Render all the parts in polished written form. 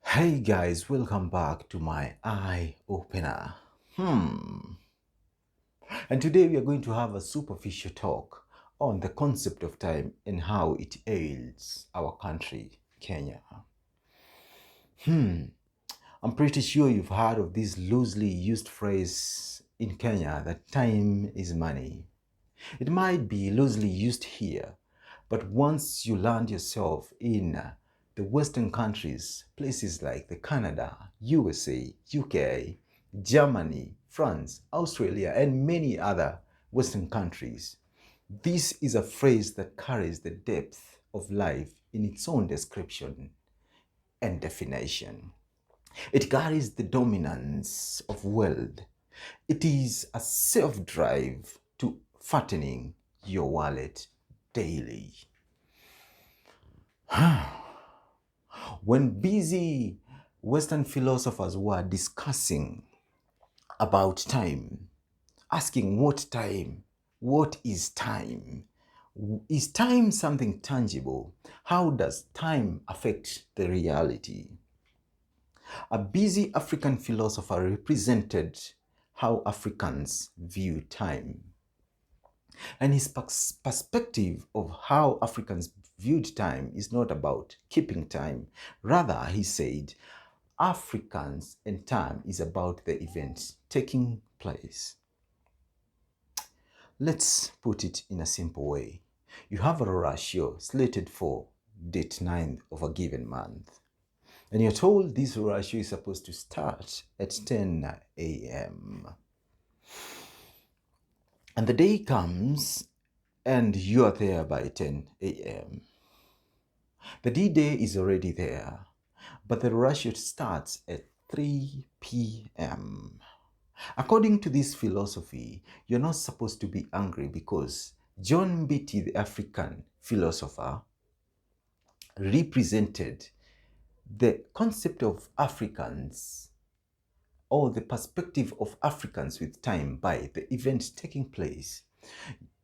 Hey guys, welcome back to my eye opener. And today we are going to have a superficial talk on the concept of time and how it ails our country, Kenya. I'm pretty sure you've heard of this loosely used phrase in Kenya that time is money. It might be loosely used here, but once you land yourself in the Western countries, places like the Canada, USA, UK, Germany, France, Australia, and many other Western countries, this is a phrase that carries the depth of life in its own description and definition. It carries the dominance of wealth. It is a self-drive to fattening your wallet daily. When busy Western philosophers were discussing about time, asking what is time? Is time something tangible? How does time affect the reality? A busy African philosopher represented how Africans view time. And his perspective of how Africans viewed time is not about keeping time. Rather, he said, Africans and time is about the events taking place. Let's put it in a simple way. You have a ratio slated for date 9th of a given month. And you're told this ratio is supposed to start at 10 a.m. And the day comes and you are there by 10 a.m. The D-Day is already there, but the rush starts at 3 p.m. According to this philosophy, you're not supposed to be angry because John Beatty, the African philosopher, represented the concept of Africans or the perspective of Africans with time by the event taking place.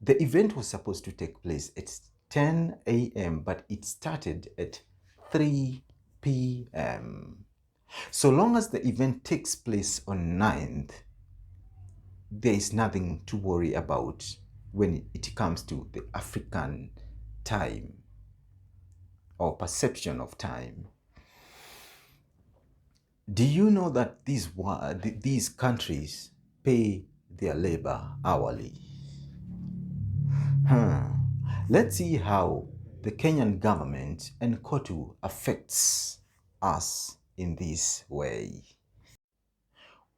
The event was supposed to take place at 10 a.m., but it started at 3 p.m. So long as the event takes place on 9th, there is nothing to worry about when it comes to the African time or perception of time. Do you know that these countries pay their labor hourly? Let's see how the Kenyan government and COTU affects us in this way.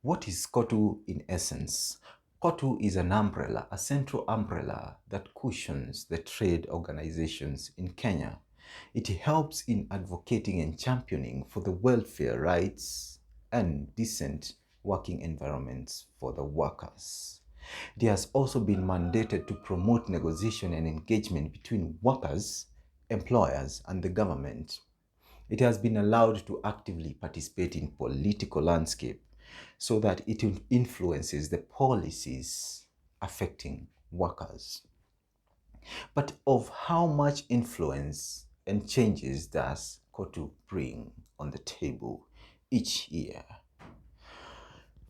What is COTU in essence? COTU is an umbrella, a central umbrella that cushions the trade organizations in Kenya. It helps in advocating and championing for the welfare rights and decent working environments for the workers. It has also been mandated to promote negotiation and engagement between workers, employers, and the government. It has been allowed to actively participate in political landscape so that it influences the policies affecting workers. But of how much influence and changes does COTU bring on the table each year?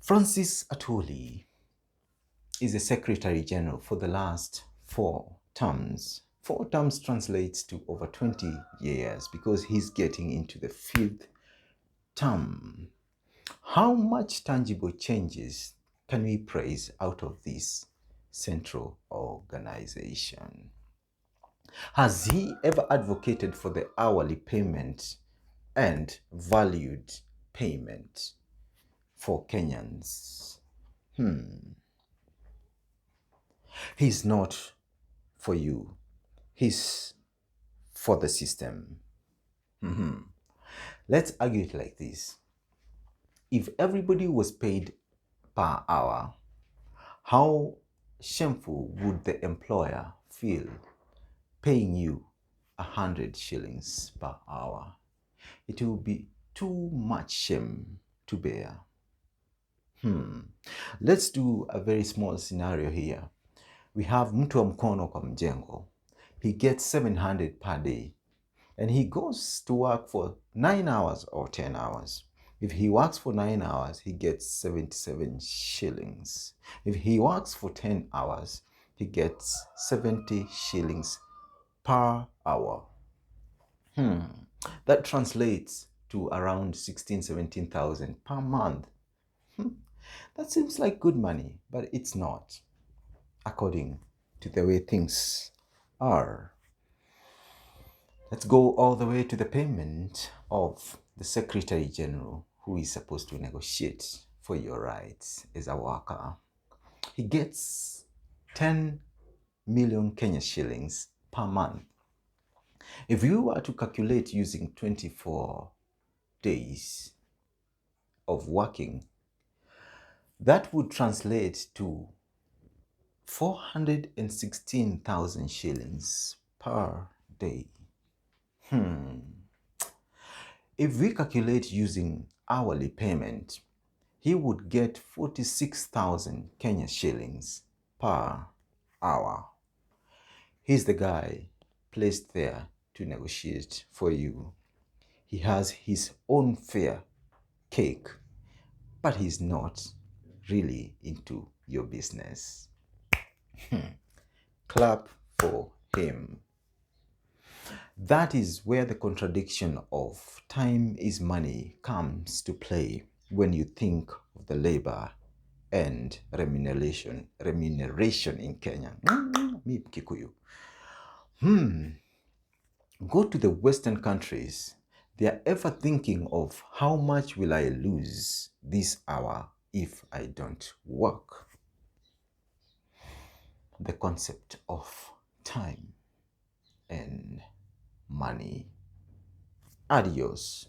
Francis Atwoli is the Secretary General for the last 4 terms. 4 terms translates to over 20 years because he's getting into the 5th term. How much tangible changes can we praise out of this central organization? Has he ever advocated for the hourly payment and valued payment for Kenyans? He's not for you. He's for the system. Let's argue it like this. If everybody was paid per hour, how shameful would the employer feel paying you 100 shillings per hour? It will be too much shame to bear. Let's do a very small scenario here. We have mtu wa mkono kwa mjengo. He gets 700 per day. and he goes to work for 9 hours or 10 hours. If he works for 9 hours, he gets 77 shillings. If he works for 10 hours, he gets 70 shillings per hour. That translates to around 16, 17,000 per month. That seems like good money, but it's not, according to the way things are. Let's go all the way to the payment of the Secretary General, who is supposed to negotiate for your rights as a worker. He gets 10 million Kenya shillings per month. If you were to calculate using 24 days of working, that would translate to 416,000 shillings per day. If we calculate using hourly payment, he would get 46,000 Kenya shillings per hour. He's the guy placed there to negotiate for you. He has his own fair cake, but he's not really into your business. Clap for him. That is where the contradiction of time is money comes to play when you think of the labor and remuneration in Kenya. Me Kikuyu. Go to the Western countries. They are ever thinking of how much will I lose this hour if I don't work. The concept of time and money. Adios.